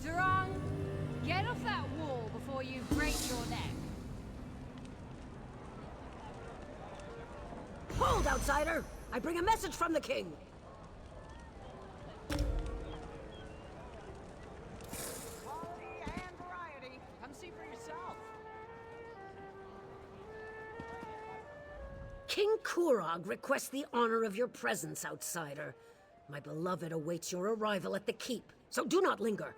Durang, get off that wall before you break your neck. Hold, outsider! I bring a message from the king! Quality and variety. Come see for yourself. King Kurog requests the honor of your presence, outsider. My beloved awaits your arrival at the keep, so do not linger.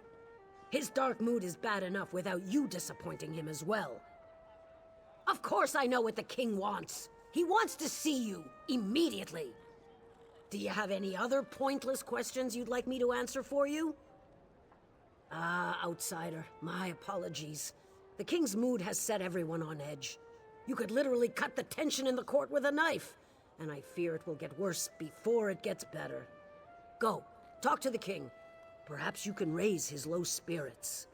His dark mood is bad enough without you disappointing him as well. Of course I know what the king wants. He wants to see you, immediately. Do you have any other pointless questions you'd like me to answer for you? Outsider, my apologies. The king's mood has set everyone on edge. You could literally cut the tension in the court with a knife, and I fear it will get worse before it gets better. Go, talk to the king. Perhaps you can raise his low spirits.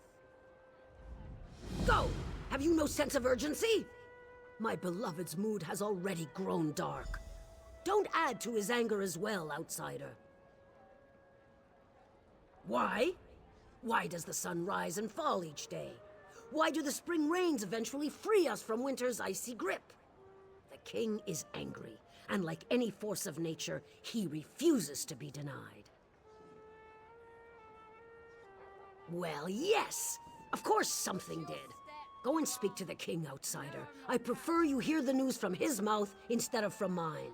Go! Have you no sense of urgency? My beloved's mood has already grown dark. Don't add to his anger as well, outsider. Why? Why does the sun rise and fall each day? Why do the spring rains eventually free us from winter's icy grip? The king is angry, and like any force of nature, he refuses to be denied. Well, yes! Of course something did. Go and speak to the king, outsider. I prefer you hear the news from his mouth instead of from mine.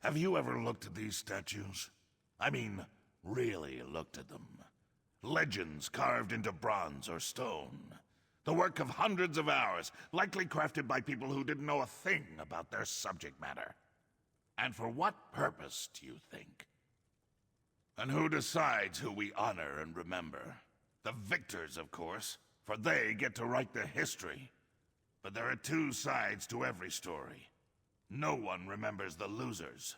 Have you ever looked at these statues? I mean, really looked at them. Legends carved into bronze or stone. The work of hundreds of hours, likely crafted by people who didn't know a thing about their subject matter. And for what purpose, do you think? And who decides who we honor and remember? The victors, of course, for they get to write the history. But there are two sides to every story. No one remembers the losers.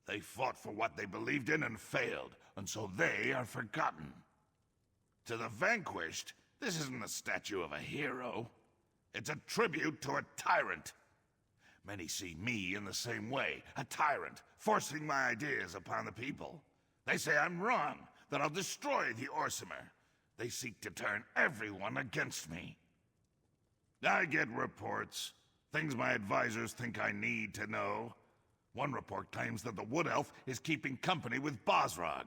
They fought for what they believed in and failed, and so they are forgotten. To the vanquished, this isn't a statue of a hero. It's a tribute to a tyrant. Many see me in the same way, a tyrant, forcing my ideas upon the people. They say I'm wrong, that I'll destroy the Orsimer. They seek to turn everyone against me. I get reports. Things my advisors think I need to know. One report claims that the Wood Elf is keeping company with Bosrog.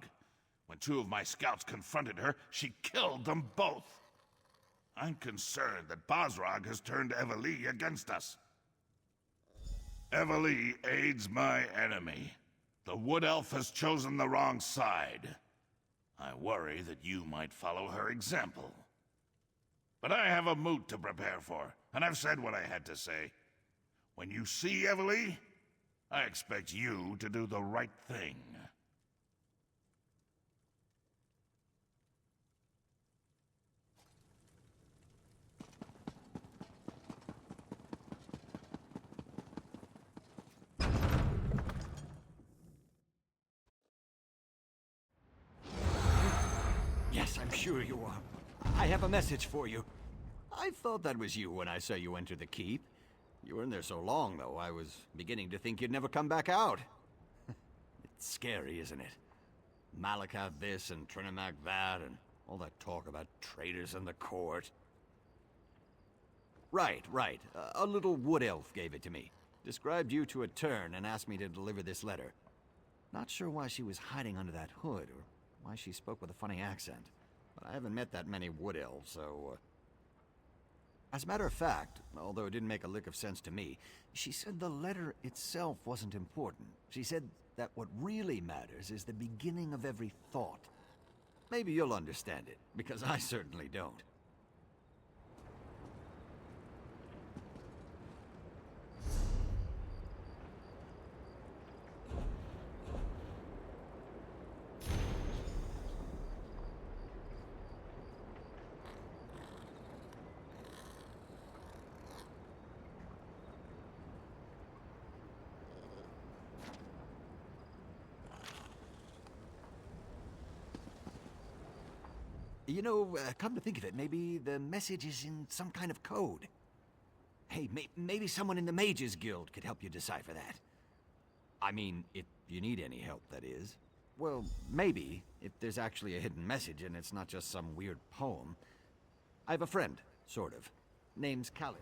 When two of my scouts confronted her, she killed them both. I'm concerned that Bosrog has turned Eveli against us. Eveli aids my enemy. The Wood Elf has chosen the wrong side. I worry that you might follow her example. But I have a moot to prepare for, and I've said what I had to say. When you see Eveli, I expect you to do the right thing. Yes, I'm sure you are. I have a message for you. I thought that was you when I saw you enter the keep. You were in there so long, though, I was beginning to think you'd never come back out. It's scary, isn't it? Malakath this and Trinimac that, and all that talk about traitors in the court. Right. A little wood elf gave it to me. Described you to a turn and asked me to deliver this letter. Not sure why she was hiding under that hood, or why she spoke with a funny accent. But I haven't met that many wood elves, so... As a matter of fact, although it didn't make a lick of sense to me, she said the letter itself wasn't important. She said that what really matters is the beginning of every thought. Maybe you'll understand it, because I certainly don't. You know, come to think of it, maybe the message is in some kind of code. Hey, maybe someone in the Mages Guild could help you decipher that. I mean, if you need any help, that is. Well, maybe, if there's actually a hidden message and it's not just some weird poem. I have a friend, sort of. Name's Callan.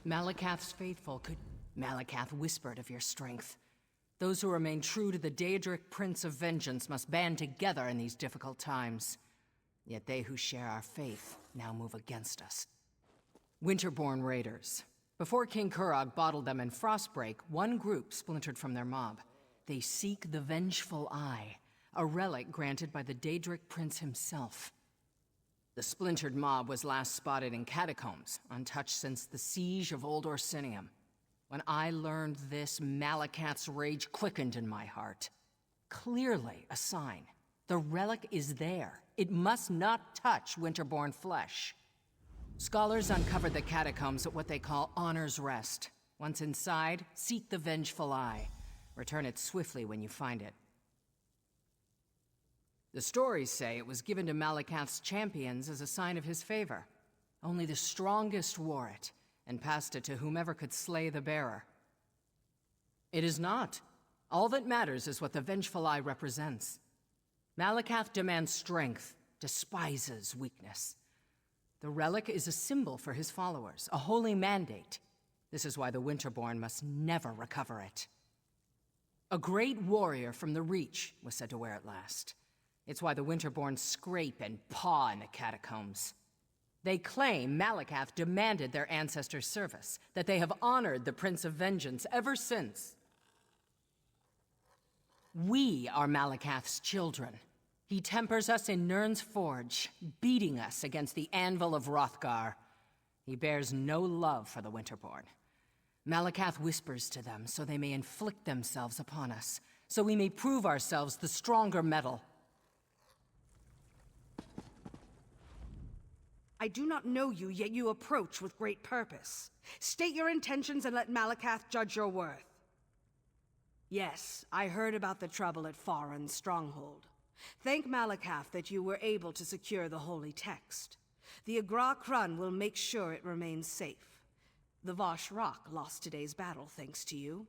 Malakath's faithful could... Malakath whispered of your strength. Those who remain true to the Daedric Prince of Vengeance must band together in these difficult times. Yet they who share our faith now move against us. Winterborn raiders. Before King Kurog bottled them in Frostbreak, one group splintered from their mob. They seek the Vengeful Eye, a relic granted by the Daedric Prince himself. The splintered mob was last spotted in catacombs, untouched since the siege of Old Orsinium. When I learned this, Malakath's rage quickened in my heart. Clearly a sign. The relic is there. It must not touch Winterborn flesh. Scholars uncovered the catacombs at what they call Honor's Rest. Once inside, seek the Vengeful Eye. Return it swiftly when you find it. The stories say it was given to Malakath's champions as a sign of his favor. Only the strongest wore it, and passed it to whomever could slay the bearer. It is not. All that matters is what the Vengeful Eye represents. Malakath demands strength, despises weakness. The relic is a symbol for his followers, a holy mandate. This is why the Winterborn must never recover it. A great warrior from the Reach was said to wear it last. It's why the Winterborn scrape and paw in the catacombs. They claim Malakath demanded their ancestors' service, that they have honored the Prince of Vengeance ever since. We are Malakath's children. He tempers us in Nirn's forge, beating us against the anvil of Hrothgar. He bears no love for the Winterborn. Malakath whispers to them so they may inflict themselves upon us, so we may prove ourselves the stronger metal. I do not know you, yet you approach with great purpose. State your intentions and let Malakath judge your worth. Yes, I heard about the trouble at Faron's stronghold. Thank Malakath that you were able to secure the holy text. The Agra Krun will make sure it remains safe. The Vosh Rock lost today's battle thanks to you.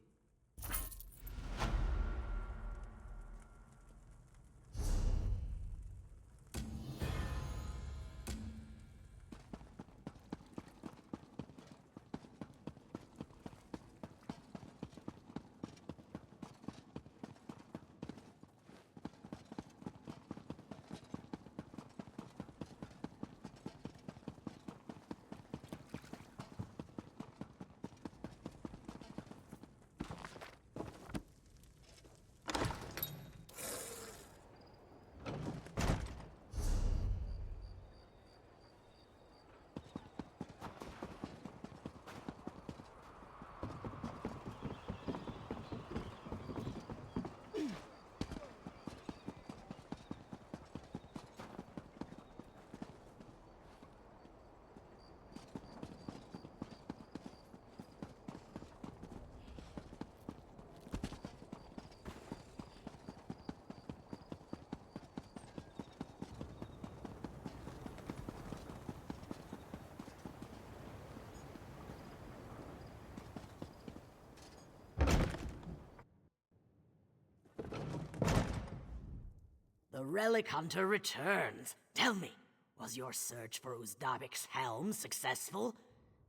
relic hunter returns. Tell me, was your search for Uzdabik's helm successful?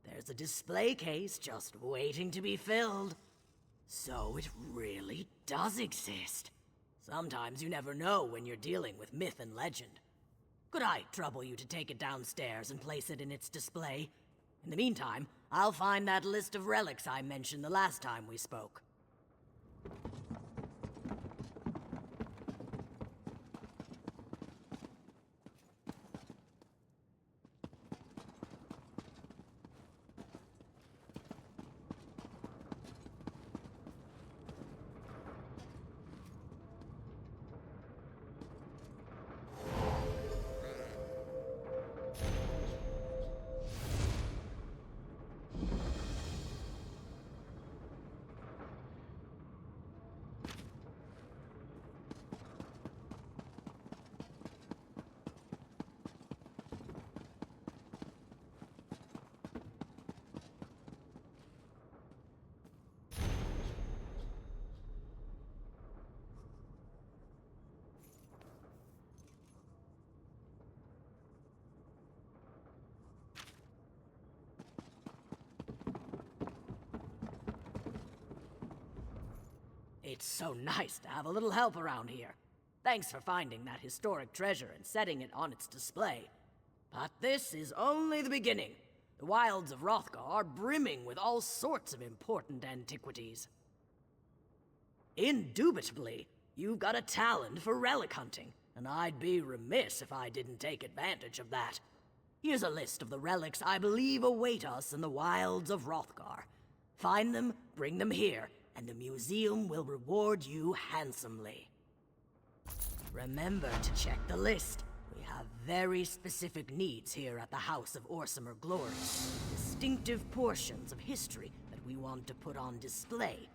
There's a display case just waiting to be filled. So it really does exist. Sometimes you never know when you're dealing with myth and legend. Could I trouble you to take it downstairs and place it in its display? In the meantime, I'll find that list of relics I mentioned the last time we spoke. It's so nice to have a little help around here. Thanks for finding that historic treasure and setting it on its display. But this is only the beginning. The wilds of Rothgar are brimming with all sorts of important antiquities. Indubitably, you've got a talent for relic hunting, and I'd be remiss if I didn't take advantage of that. Here's a list of the relics I believe await us in the wilds of Rothgar. Find them, bring them here, and the museum will reward you handsomely. Remember to check the list. We have very specific needs here at the House of Orsimer Glory. Distinctive portions of history that we want to put on display.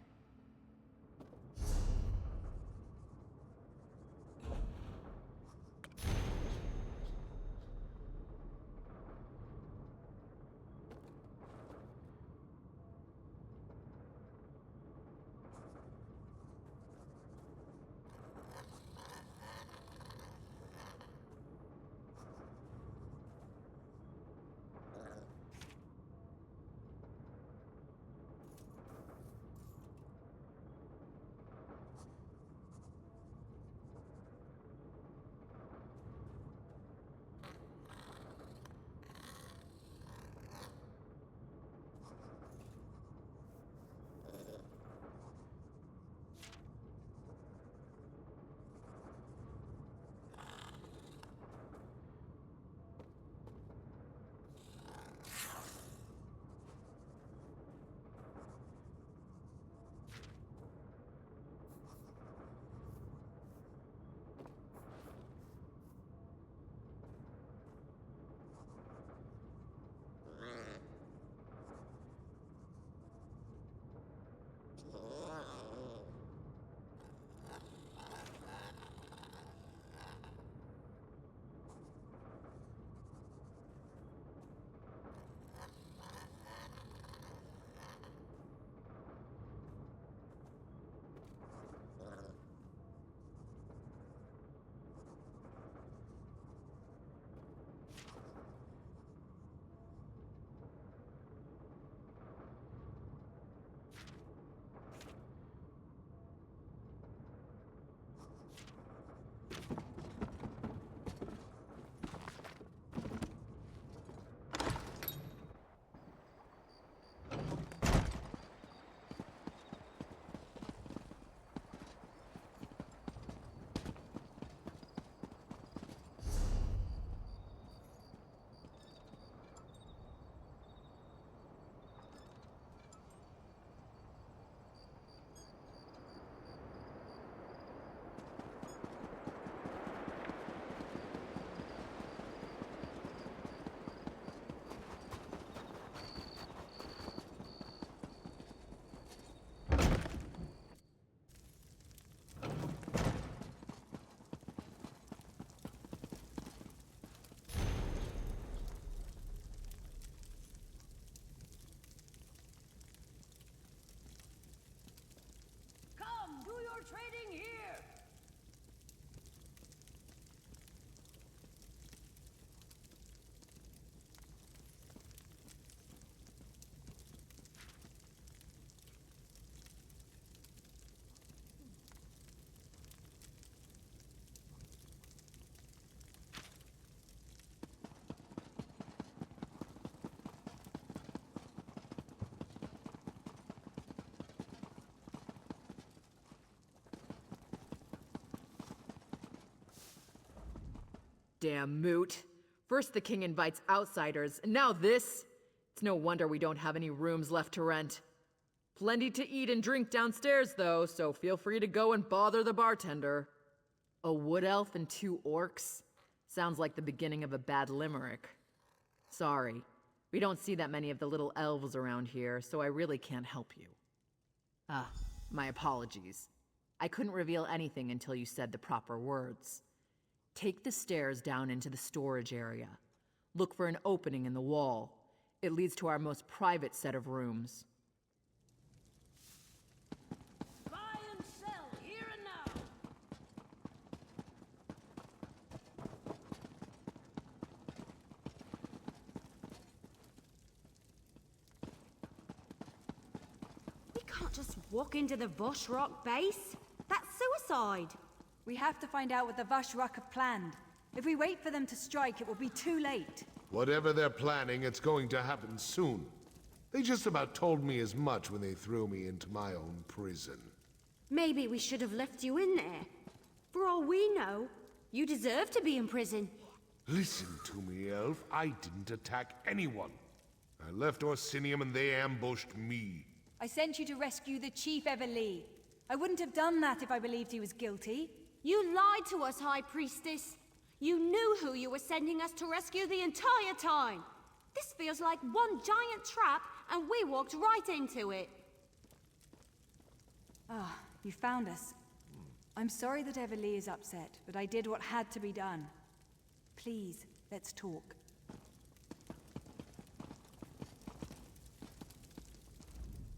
Come, do your trading here! damn moot. First the king invites outsiders, and now this? It's no wonder we don't have any rooms left to rent. Plenty to eat and drink downstairs, though, so feel free to go and bother the bartender. A wood elf and 2 orcs? Sounds like the beginning of a bad limerick. Sorry, we don't see that many of the little elves around here, so I really can't help you. My apologies. I couldn't reveal anything until you said the proper words. Take the stairs down into the storage area. Look for an opening in the wall. It leads to our most private set of rooms. Buy and sell, here and now! We can't just walk into the Voshrock base. That's suicide. We have to find out what the Vashrak have planned. If we wait for them to strike, it will be too late. Whatever they're planning, it's going to happen soon. They just about told me as much when they threw me into my own prison. Maybe we should have left you in there. For all we know, you deserve to be in prison. Listen to me, Elf. I didn't attack anyone. I left Orsinium and they ambushed me. I sent you to rescue the Chief Eveli. I wouldn't have done that if I believed he was guilty. You lied to us, High Priestess. You knew who you were sending us to rescue the entire time. This feels like one giant trap, and we walked right into it. You found us. I'm sorry that Eveli is upset, but I did what had to be done. Please, let's talk.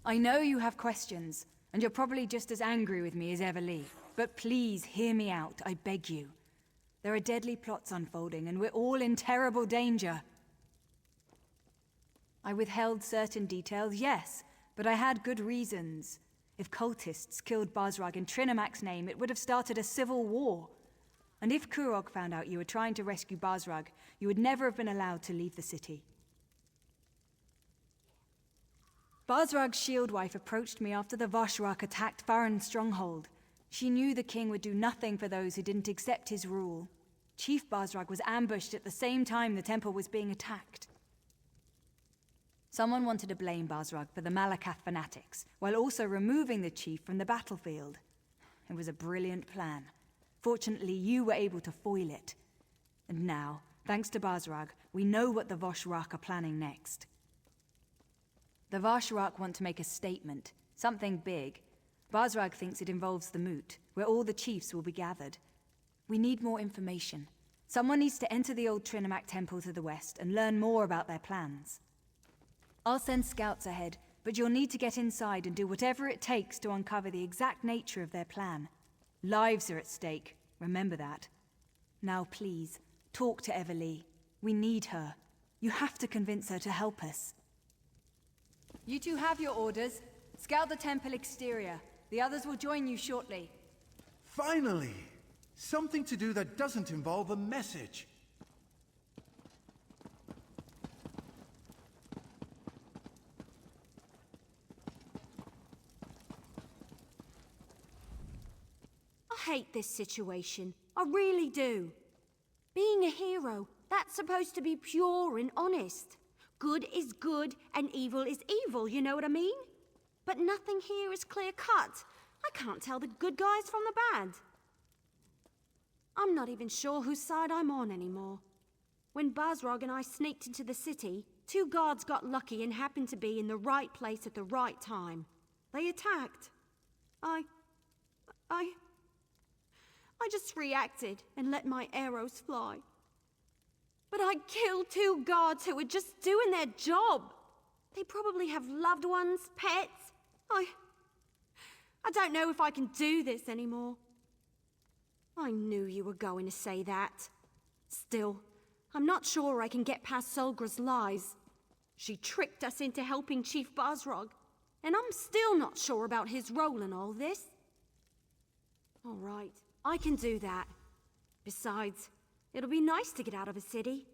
I know you have questions, and you're probably just as angry with me as Eveli. But please, hear me out, I beg you. There are deadly plots unfolding, and we're all in terrible danger. I withheld certain details, yes, but I had good reasons. If cultists killed Basrag in Trinamak's name, it would have started a civil war. And if Kurog found out you were trying to rescue Basrag, you would never have been allowed to leave the city. Basrag's shield wife approached me after the Vashrak attacked Farron's stronghold. She knew the king would do nothing for those who didn't accept his rule. Chief Basrag was ambushed at the same time the temple was being attacked. Someone wanted to blame Basrag for the Malakath fanatics, while also removing the chief from the battlefield. It was a brilliant plan. Fortunately, you were able to foil it. And now, thanks to Basrag, we know what the Vashrak are planning next. The Vashrak want to make a statement, something big. Basrag thinks it involves the Moot, where all the chiefs will be gathered. We need more information. Someone needs to enter the old Trinamak temple to the west and learn more about their plans. I'll send scouts ahead, but you'll need to get inside and do whatever it takes to uncover the exact nature of their plan. Lives are at stake, remember that. Now please, talk to Eveli. We need her. You have to convince her to help us. You two have your orders. Scout the temple exterior. The others will join you shortly. Finally! Something to do that doesn't involve a message. I hate this situation. I really do. Being a hero, that's supposed to be pure and honest. Good is good and evil is evil, you know what I mean? But nothing here is clear-cut. I can't tell the good guys from the bad. I'm not even sure whose side I'm on anymore. When Basrog and I sneaked into the city, 2 guards got lucky and happened to be in the right place at the right time. They attacked. I just reacted and let my arrows fly. But I killed 2 guards who were just doing their job. They probably have loved ones, pets. I don't know if I can do this anymore. I knew you were going to say that. Still, I'm not sure I can get past Solgra's lies. She tricked us into helping Chief Basrog, and I'm still not sure about his role in all this. All right, I can do that. Besides, it'll be nice to get out of a city.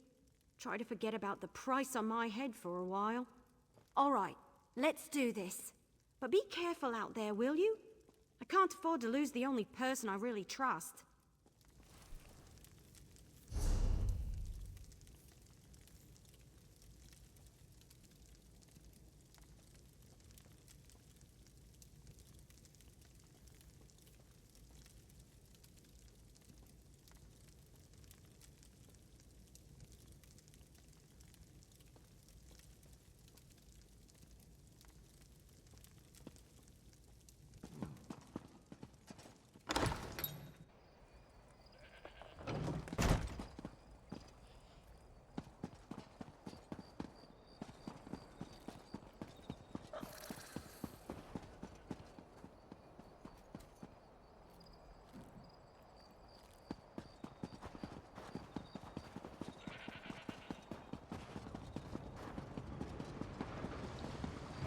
Try to forget about the price on my head for a while. All right, let's do this. But be careful out there, will you? I can't afford to lose the only person I really trust.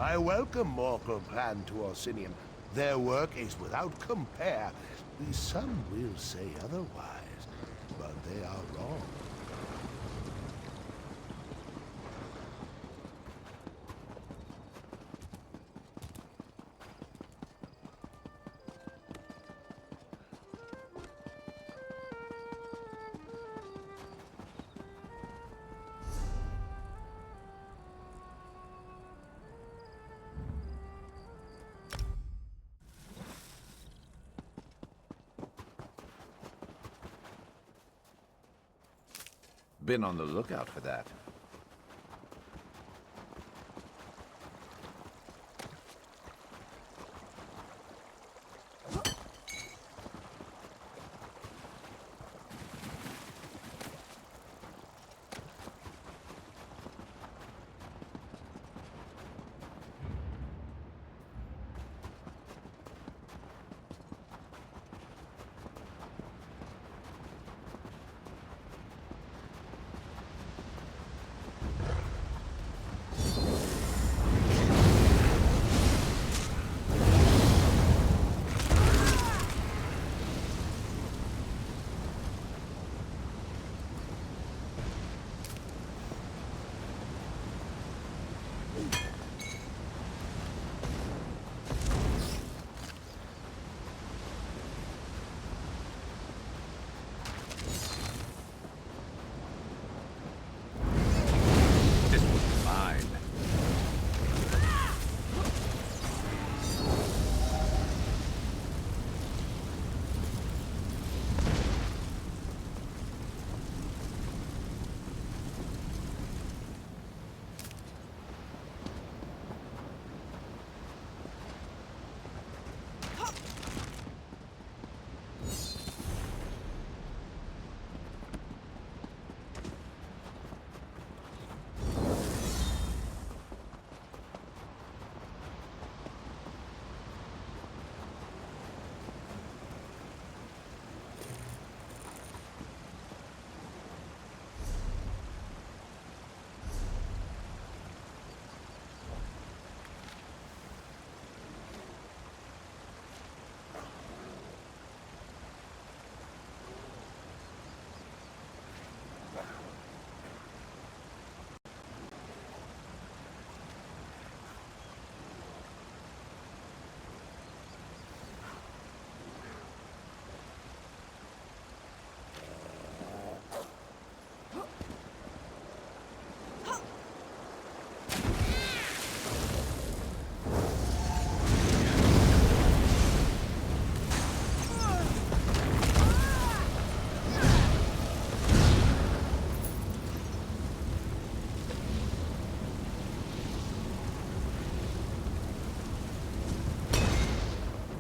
I welcome Morkel Clan to Orsinium. Their work is without compare. Some will say otherwise, but they are wrong. Been on the lookout for that.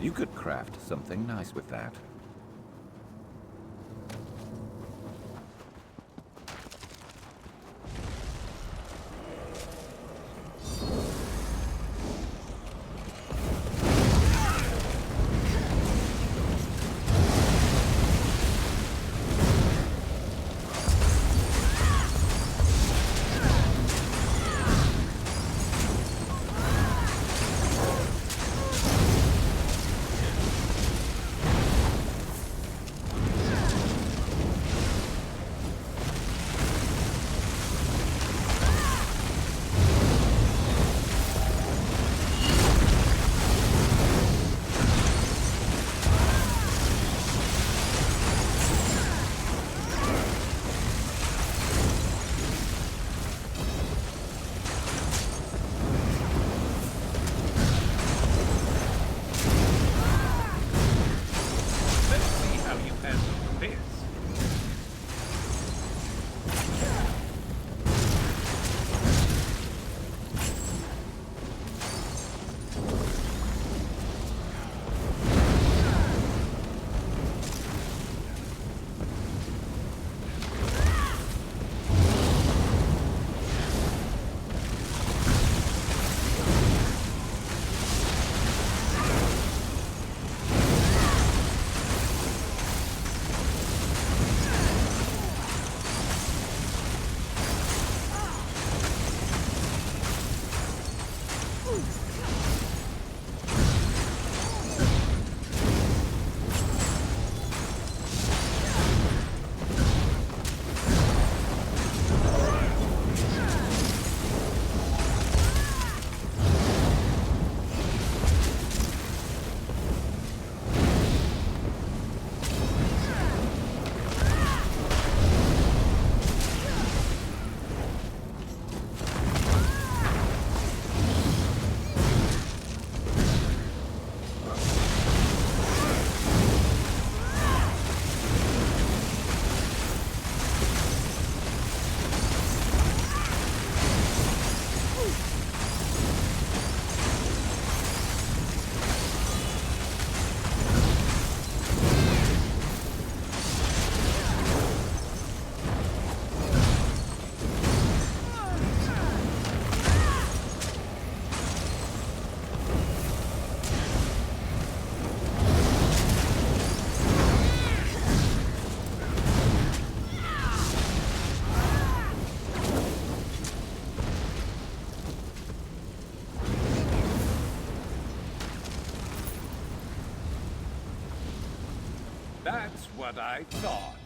You could craft something nice with that. That's what I thought.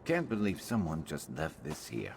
Can't believe someone just left this here.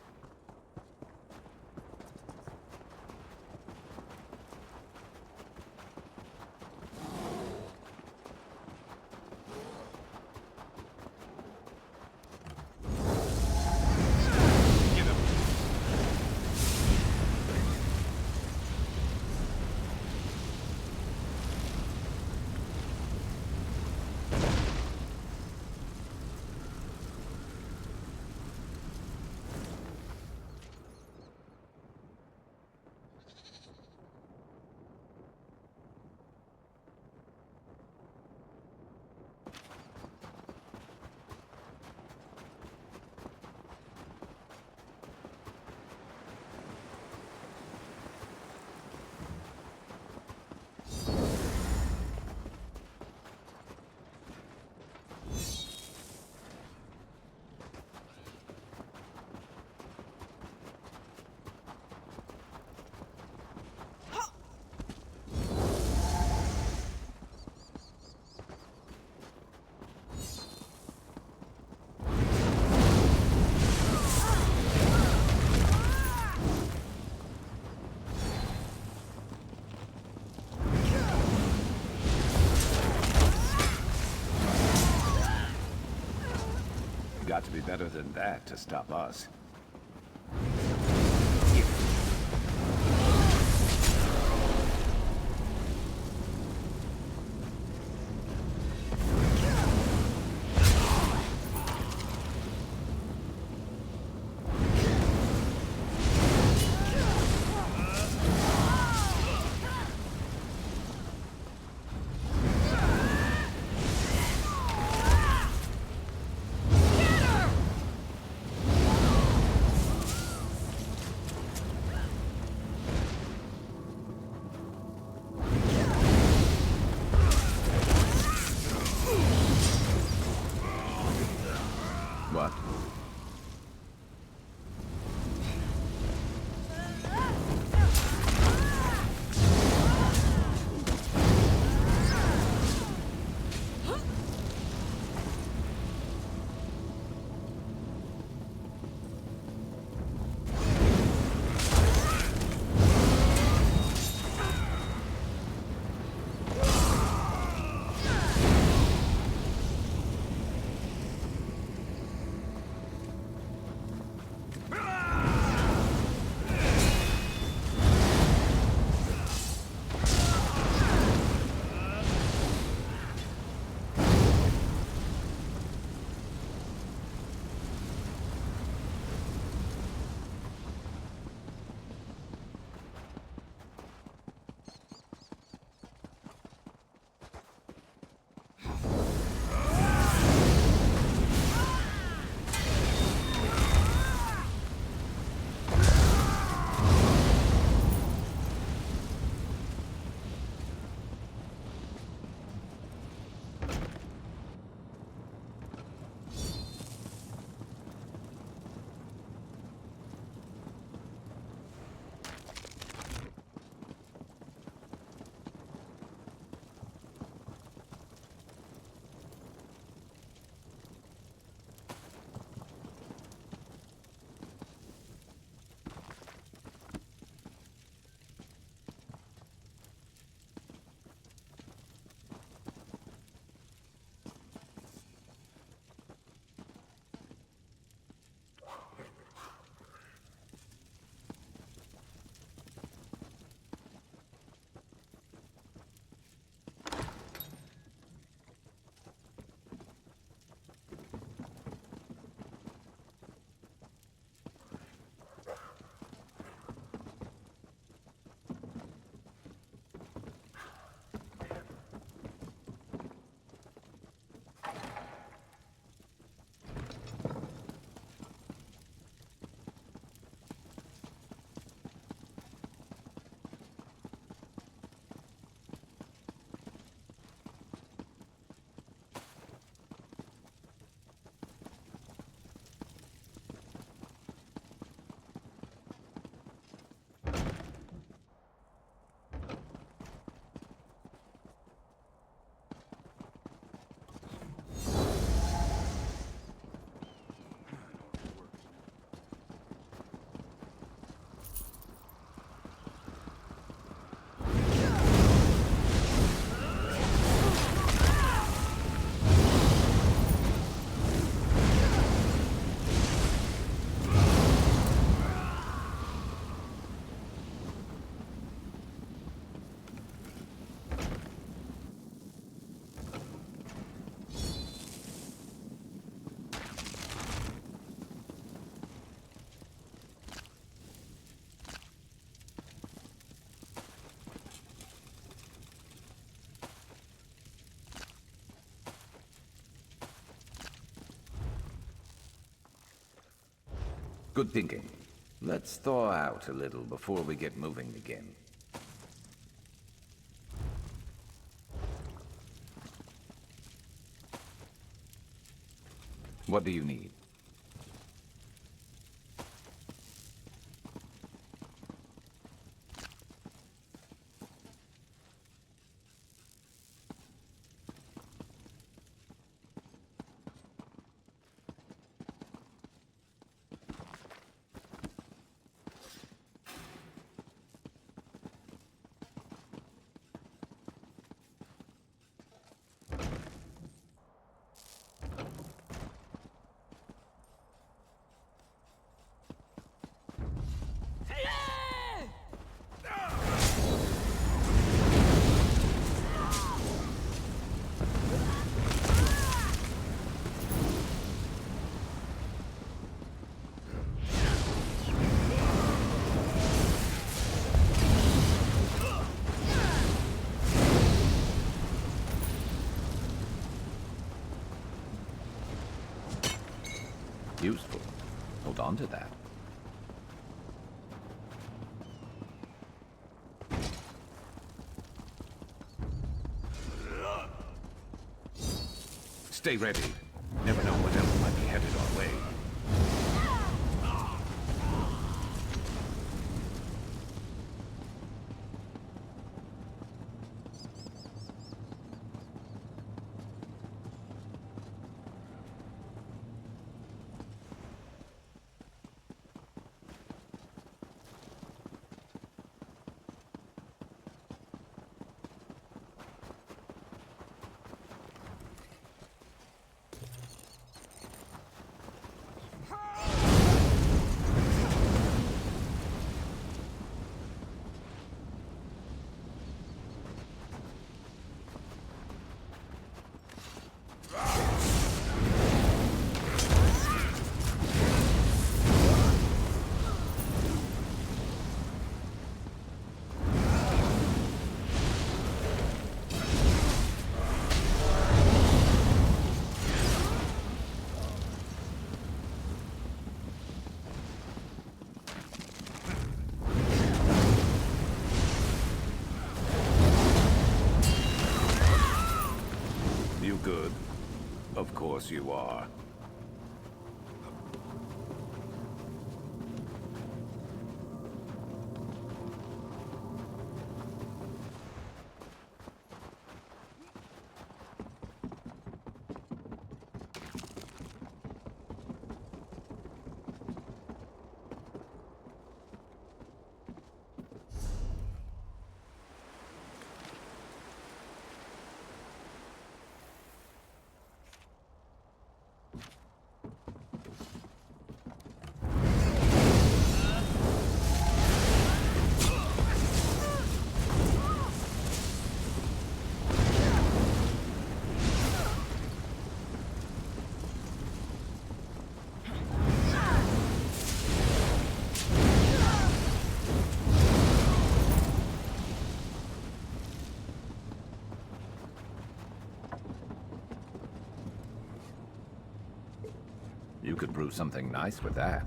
Got to be better than that to stop us. Good thinking. Let's thaw out a little before we get moving again. What do you need? Useful. Hold on to that. Stay ready. Never know what else might be headed our way. Good. Of course you are. You could brew something nice with that.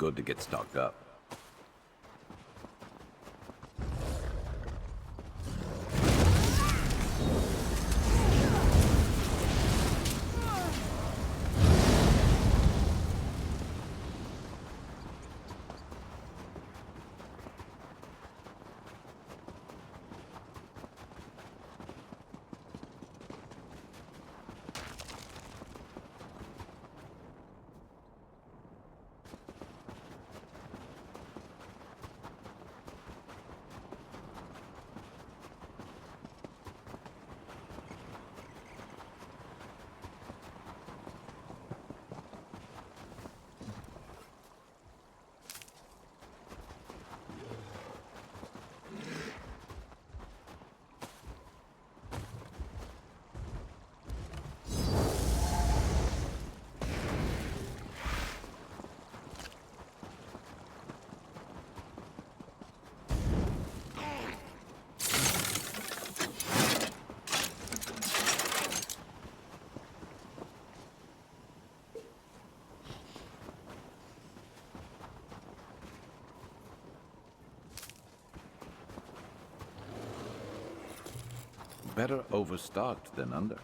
good to get stocked up. Better overstocked than under.